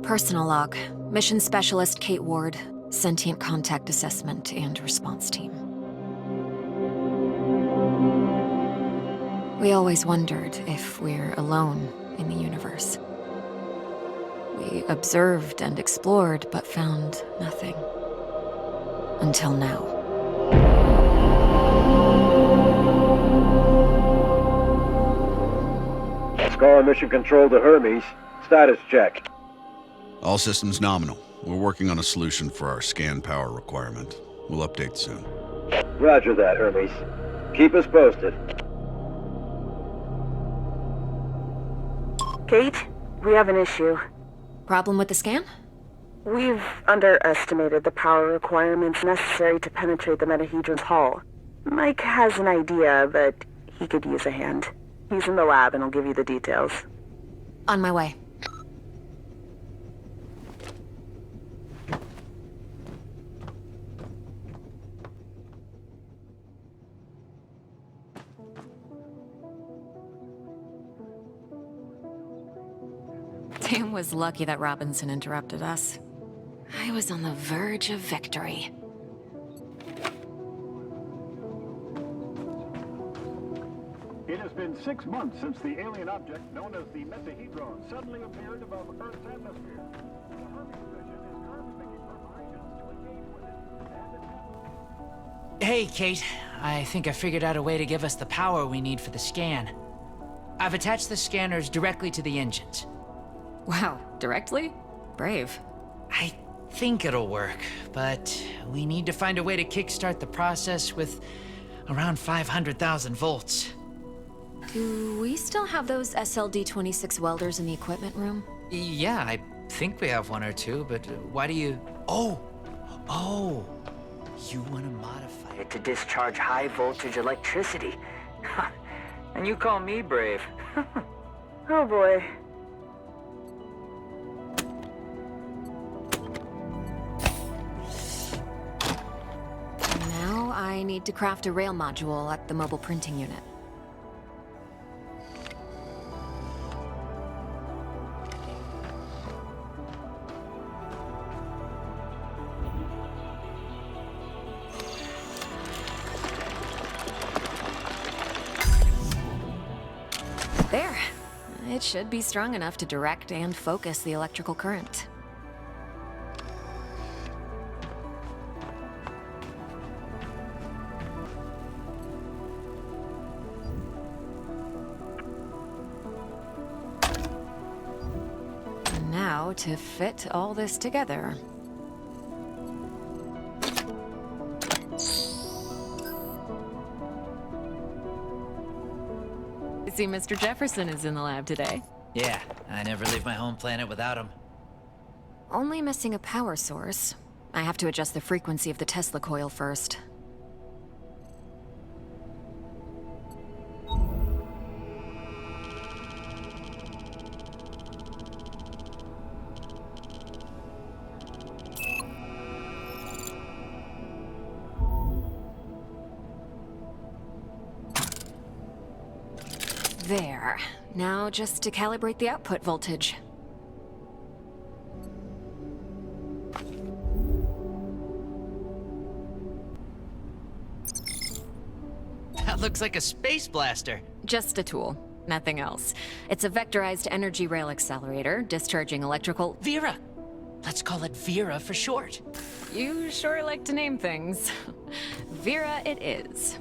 Personal log. Mission Specialist Kate Ward. Sentient Contact Assessment and Response Team. We always wondered if we're alone in the universe. We observed and explored, but found nothing. Until now. Scar Mission Control to Hermes. Status check. All systems nominal. We're working on a solution for our scan power requirement. We'll update soon. Roger that, Hermes. Keep us posted. Kate, we have an issue. Problem with the scan? We've underestimated the power requirements necessary to penetrate the Metahedron's hull. Mike has an idea, but he could use a hand. He's in the lab and I'll give you the details. On my way. Sam was lucky that Robinson interrupted us. I was on the verge of victory. It has been 6 months since the alien object known as the Metahedron suddenly appeared above Earth's atmosphere. The Hermes mission is currently making preparations to engage with it. Hey, Kate. I think I figured out a way to give us the power we need for the scan. I've attached the scanners directly to the engines. Wow, directly? Brave. I think it'll work, but we need to find a way to kickstart the process with around 500,000 volts. Do we still have those SLD-26 welders in the equipment room? Yeah, I think we have one or two, but why do you... Oh! You want to modify it to discharge high voltage electricity. And you call me brave. Oh boy. Now I need to craft a rail module at the mobile printing unit. There. It should be strong enough to direct and focus the electrical current. And now to fit all this together. I see Mr. Jefferson is in the lab today. Yeah, I never leave my home planet without him. Only missing a power source. I have to adjust the frequency of the Tesla coil first. There. Now just to calibrate the output voltage. That looks like a space blaster. Just a tool. Nothing else. It's a vectorized energy rail accelerator, discharging electrical... Vera! Let's call it Vera for short. You sure like to name things. Vera it is.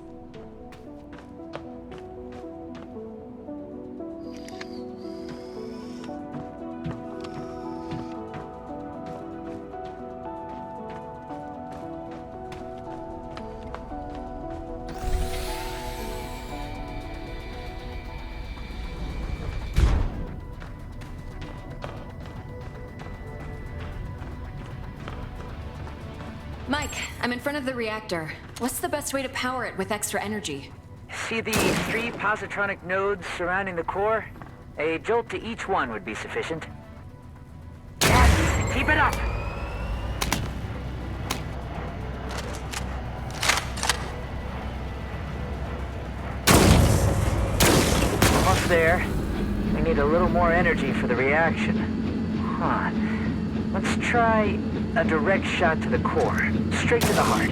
Mike, I'm in front of the reactor. What's the best way to power it with extra energy? See the 3 positronic nodes surrounding the core? A jolt to each one would be sufficient. Yes! Keep it up! Almost there. We need a little more energy for the reaction. Huh. Let's try a direct shot to the core, straight to the heart.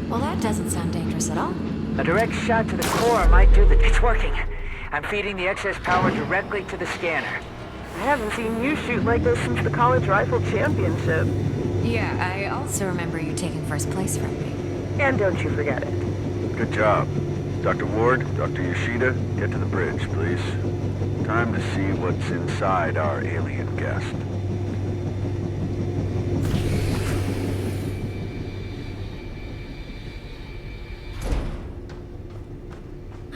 Well, that doesn't sound dangerous at all. A direct shot to the core might do the... It's working. I'm feeding the excess power directly to the scanner. I haven't seen you shoot like this since the college rifle championship. Yeah, I also remember you taking first place from me. And don't you forget it. Good job. Dr. Ward, Dr. Yoshida, get to the bridge, please. Time to see what's inside our alien guest.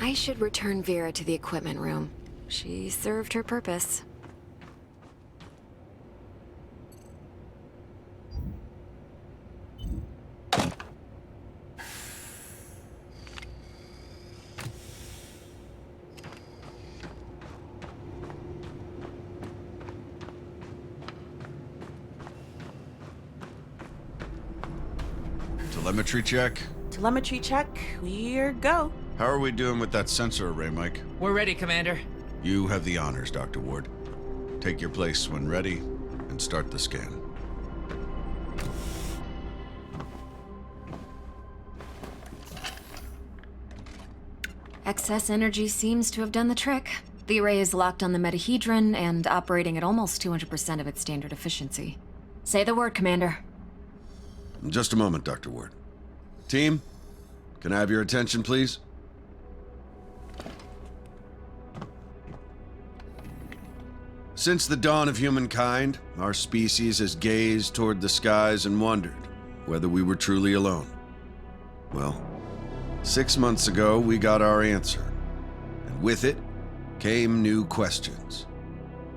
I should return Vera to the equipment room. She served her purpose. Telemetry check? Telemetry check. We're go. How are we doing with that sensor array, Mike? We're ready, Commander. You have the honors, Dr. Ward. Take your place when ready, and start the scan. Excess energy seems to have done the trick. The array is locked on the metahedron and operating at almost 200% of its standard efficiency. Say the word, Commander. Just a moment, Dr. Ward. Team, can I have your attention, please? Since the dawn of humankind, our species has gazed toward the skies and wondered whether we were truly alone. Well, 6 months ago, we got our answer. And with it came new questions.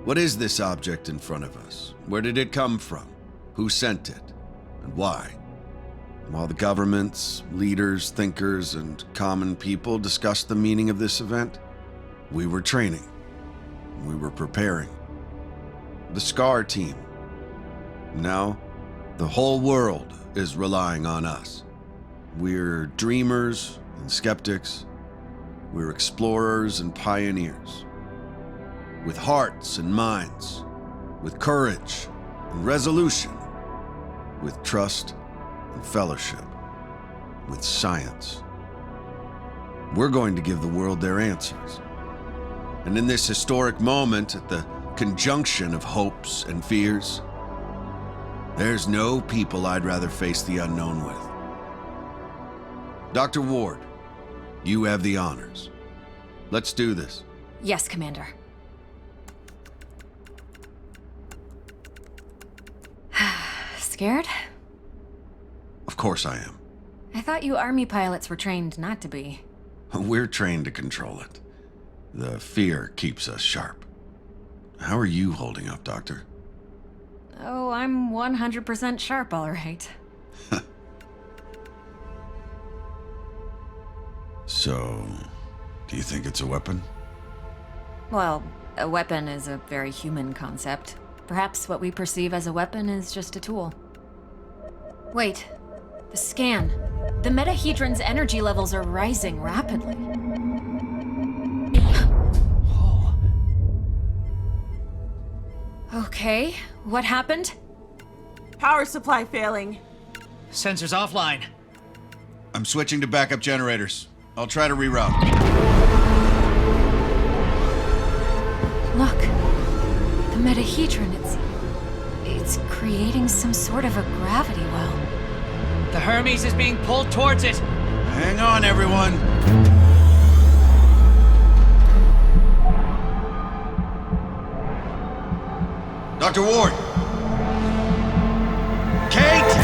What is this object in front of us? Where did it come from? Who sent it? And why? While the governments, leaders, thinkers, and common people discussed the meaning of this event, we were training. We were preparing. The SCAR team. Now, the whole world is relying on us. We're dreamers and skeptics. We're explorers and pioneers. With hearts and minds. With courage and resolution. With trust and fellowship. With science. We're going to give the world their answers. And in this historic moment, at the conjunction of hopes and fears, there's no people I'd rather face the unknown with. Dr. Ward, you have the honors. Let's do this. Yes, Commander. Scared? Of course I am. I thought you Army pilots were trained not to be. We're trained to control it. The fear keeps us sharp. How are you holding up, Doctor? Oh, I'm 100% sharp, all right. So, do you think it's a weapon? Well, a weapon is a very human concept. Perhaps what we perceive as a weapon is just a tool. Wait, the scan. The metahedron's energy levels are rising rapidly. Okay, what happened? Power supply failing. Sensors offline. I'm switching to backup generators. I'll try to reroute. Look, the metahedron, it's creating some sort of a gravity well. The Hermes is being pulled towards it. Hang on, everyone. Dr. Ward! Kate!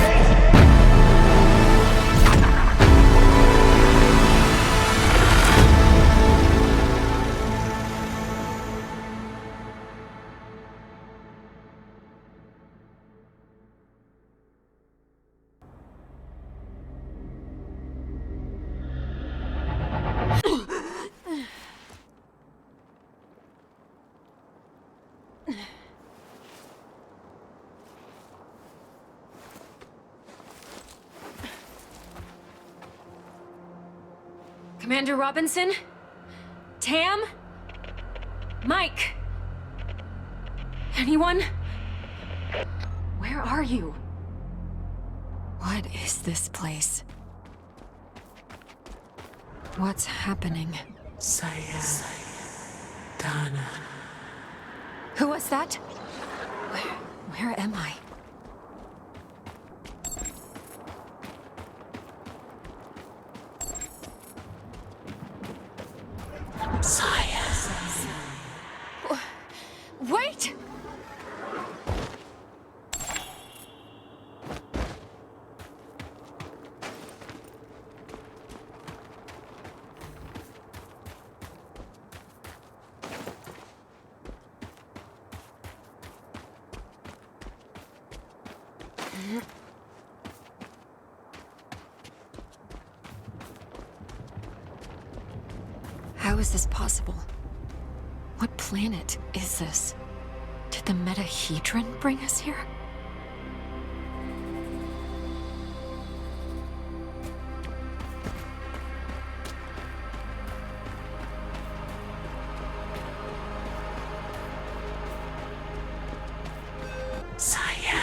Commander Robinson? Tam? Mike? Anyone? Where are you? What is this place? What's happening? Saya. Donna. Who was that? Where am I? Saya. Wait! How is this possible? What planet is this? Did the Metahedron bring us here? Saya.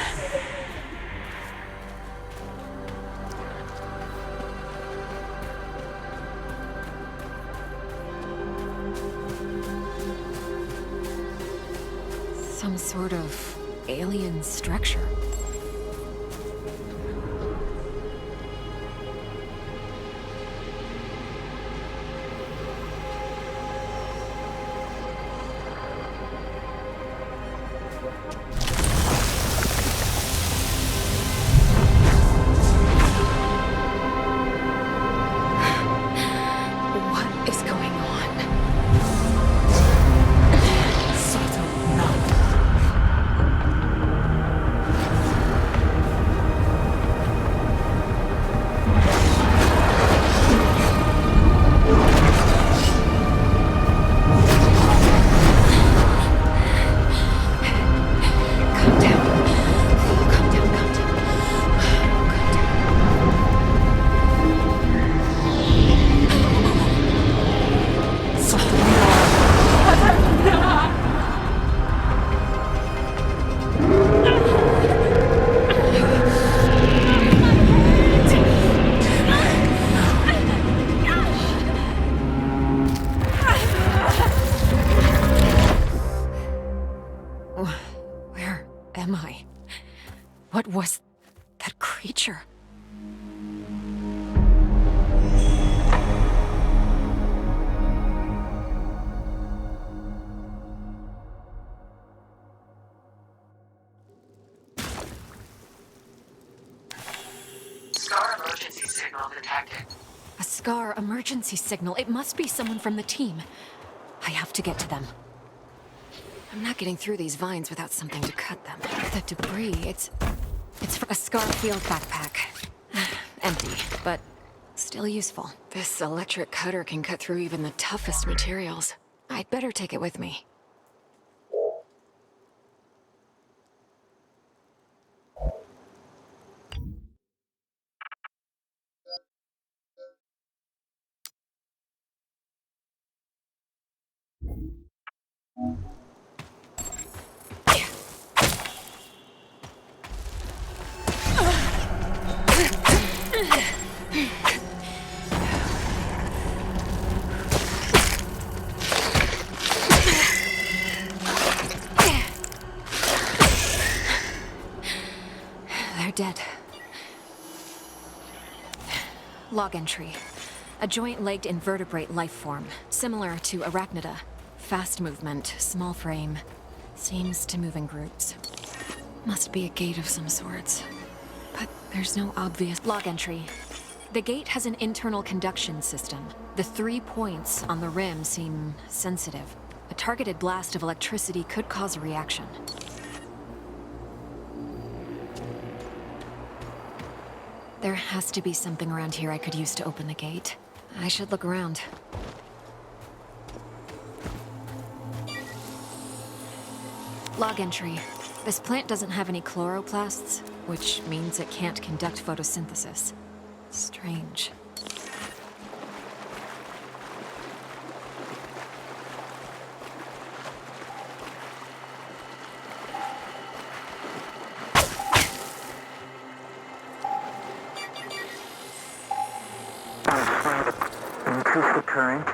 Some sort of alien structure. What is going on? Calm down. Calm down, calm down. Calm down. Where am I? What was that creature? Scar emergency signal detected. A Scar emergency signal. It must be someone from the team. I have to get to them. I'm not getting through these vines without something to cut them. The debris, it's from a Scar field backpack. Empty, but still useful. This electric cutter can cut through even the toughest materials. I'd better take it with me. They're dead. Log entry. A joint-legged invertebrate life form, similar to Arachnida. Fast movement, small frame. Seems to move in groups. Must be a gate of some sorts. But there's no obvious log entry. The gate has an internal conduction system. The 3 points on the rim seem sensitive. A targeted blast of electricity could cause a reaction. There has to be something around here I could use to open the gate. I should look around. Log entry. This plant doesn't have any chloroplasts, which means it can't conduct photosynthesis. Strange. current.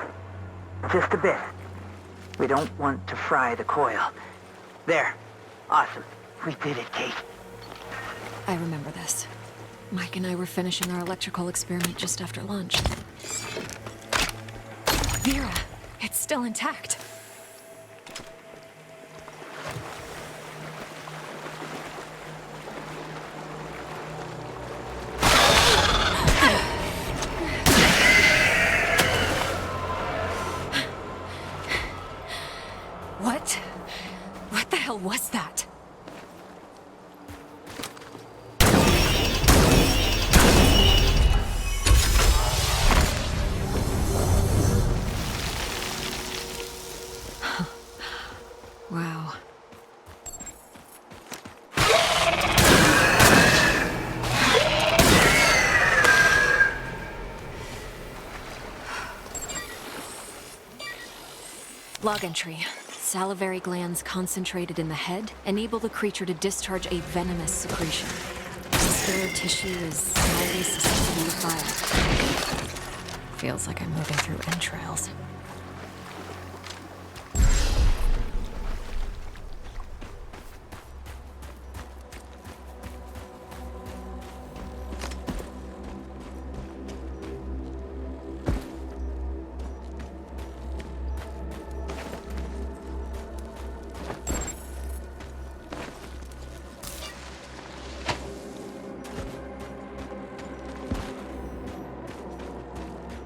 Just a bit. We don't want to fry the coil. There. Awesome. We did it, Kate. I remember this. Mike and I were finishing our electrical experiment just after lunch. Vera, it's still intact. What? What the hell was that? Wow. Log entry. Salivary glands concentrated in the head enable the creature to discharge a venomous secretion. Muscular tissue is highly susceptible to fire. Feels like I'm moving through entrails.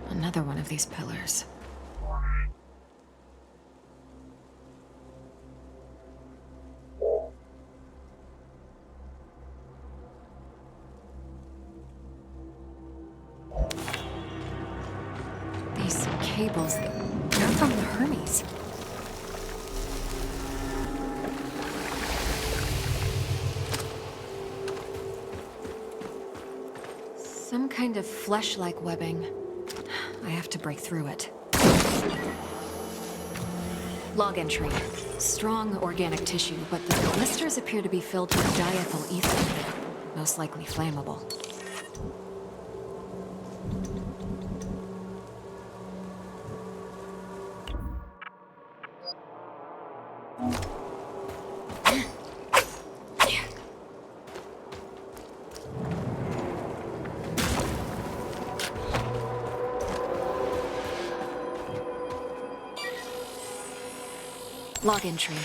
Another one of these pillars. These cables, they're from the Hermes. Some kind of flesh-like webbing. I have to break through it. Log entry. Strong organic tissue, but the blisters appear to be filled with diethyl ether. Most likely flammable. Log entry.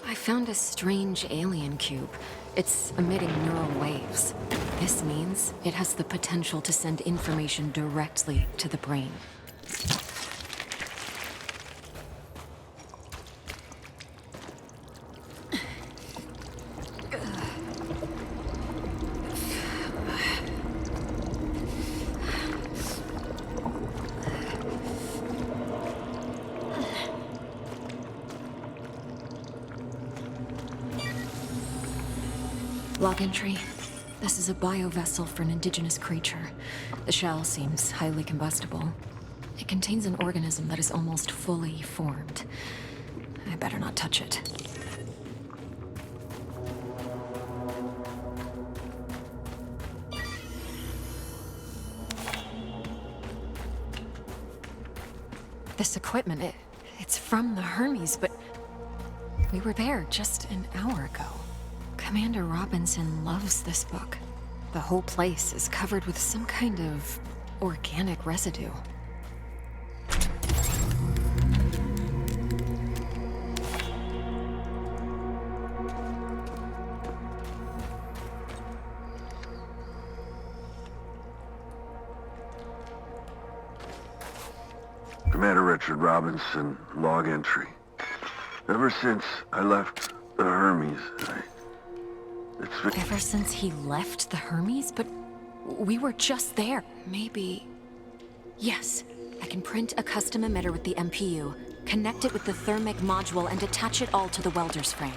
I found a strange alien cube. It's emitting neural waves. This means it has the potential to send information directly to the brain. Log entry. This is a biovessel for an indigenous creature. The shell seems highly combustible. It contains an organism that is almost fully formed. I better not touch it. This equipment, it's from the Hermes, but we were there just an hour ago. Commander Robinson loves this book. The whole place is covered with some kind of organic residue. Commander Richard Robinson, log entry. Ever since I left the Hermes, Ever since he left the Hermes? But we were just there. Maybe... Yes. I can print a custom emitter with the MPU, connect it with the thermic module, and attach it all to the welder's frame.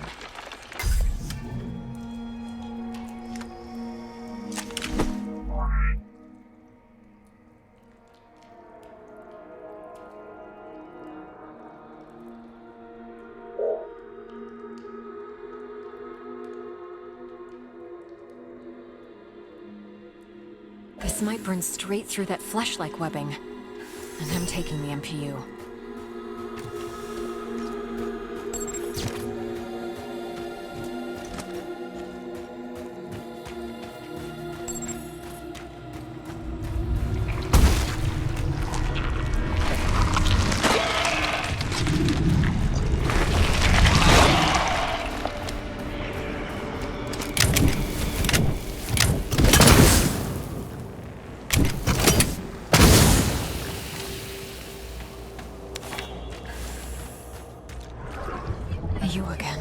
This might burn straight through that flesh-like webbing. And I'm taking the MPU. You again.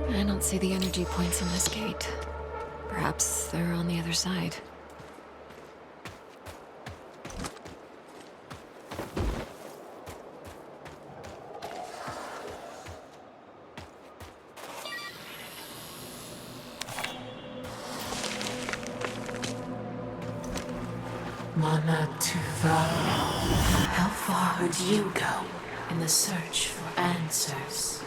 I don't see the energy points on this gate. Perhaps they're on the other side. Mana Tuva. How far would you go in the search for answers?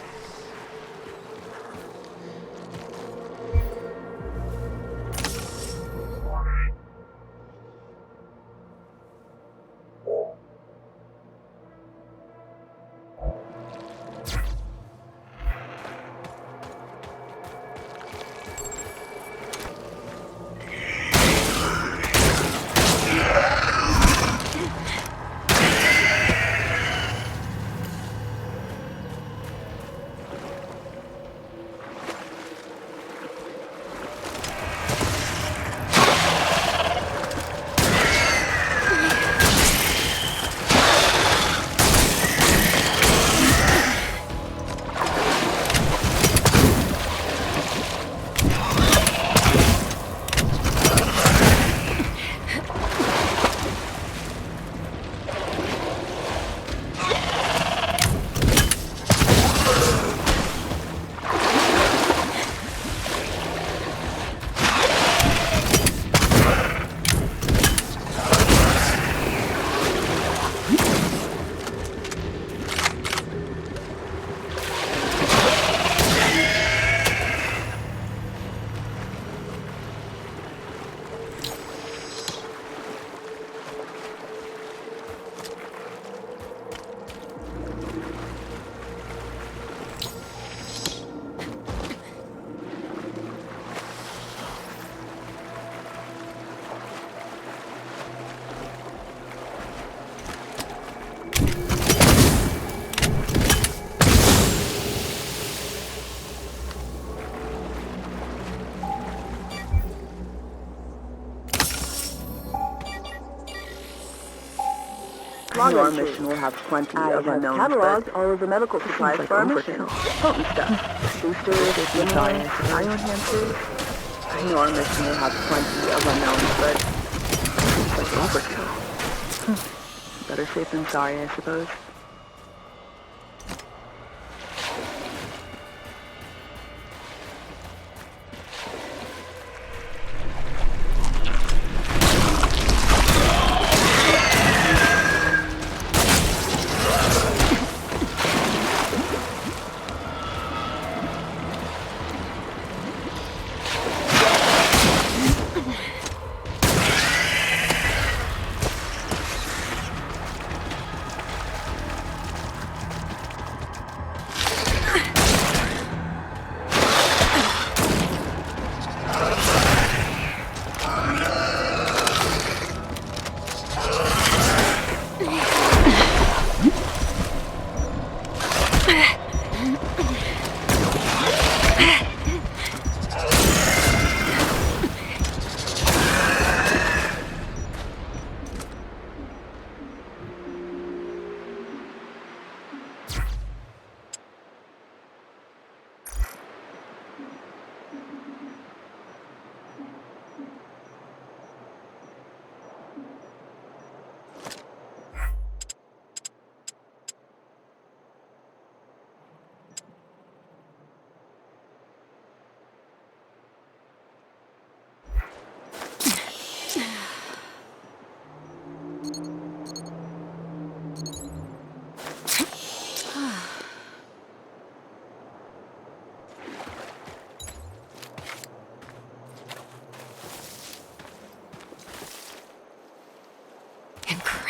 Your mission will have plenty of unknowns, cataloged all of the medical supplies for our mission. Potent stuff. Boosters, science, ion enhancers. I know our mission will have plenty of unknowns, but it's like overkill. Better safe than sorry, I suppose.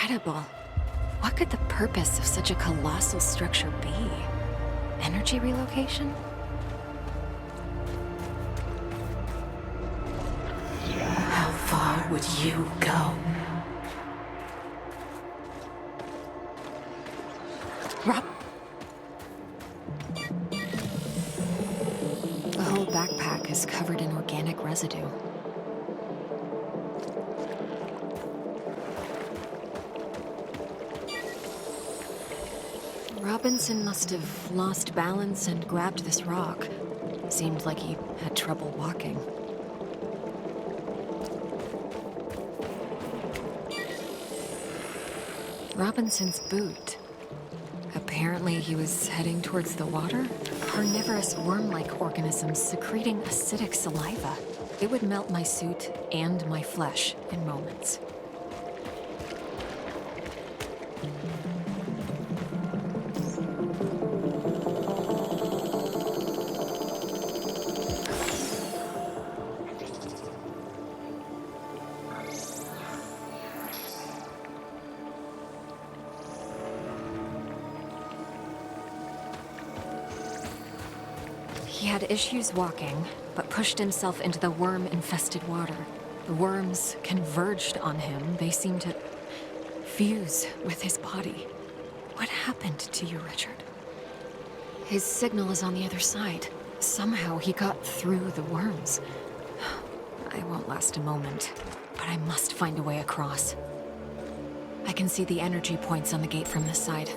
incredible. What could the purpose of such a colossal structure be? Energy relocation? How far would you go? Rob? The whole backpack is covered in organic residue. Robinson must have lost balance and grabbed this rock. Seemed like he had trouble walking. Robinson's boot. Apparently he was heading towards the water. Carnivorous worm-like organisms secreting acidic saliva. It would melt my suit and my flesh in moments. He had issues walking, but pushed himself into the worm-infested water. The worms converged on him. They seemed to fuse with his body. What happened to you, Richard? His signal is on the other side. Somehow he got through the worms. I won't last a moment, but I must find a way across. I can see the energy points on the gate from this side.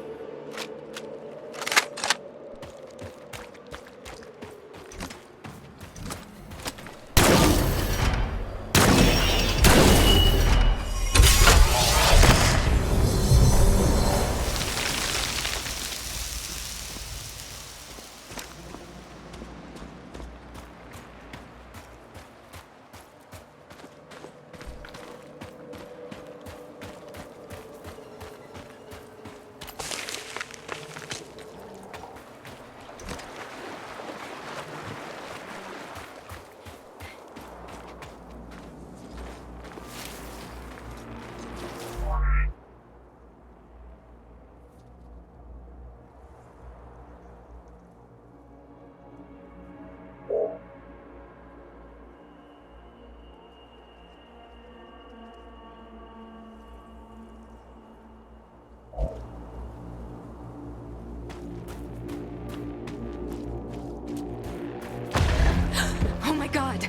Oh my God!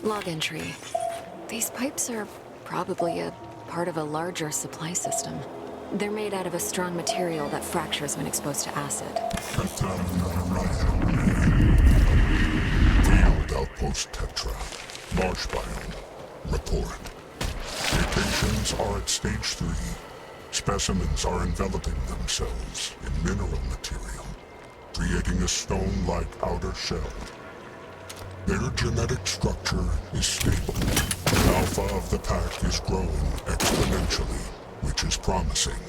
Log entry. These pipes are probably a part of a larger supply system. They're made out of a strong material that fractures when exposed to acid. Field Outpost Tetra. Marsh biome. Report. Mutations are at stage 3. Specimens are enveloping themselves in mineral material, creating a stone-like outer shell. Their genetic structure is stable. Alpha of the pack is growing exponentially, which is promising.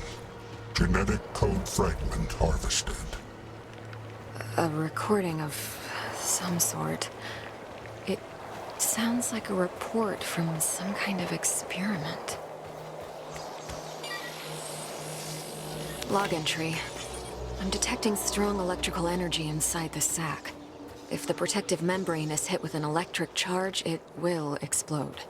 Genetic code fragment harvested. A recording of some sort. It sounds like a report from some kind of experiment. Log entry. I'm detecting strong electrical energy inside the sac. If the protective membrane is hit with an electric charge, it will explode.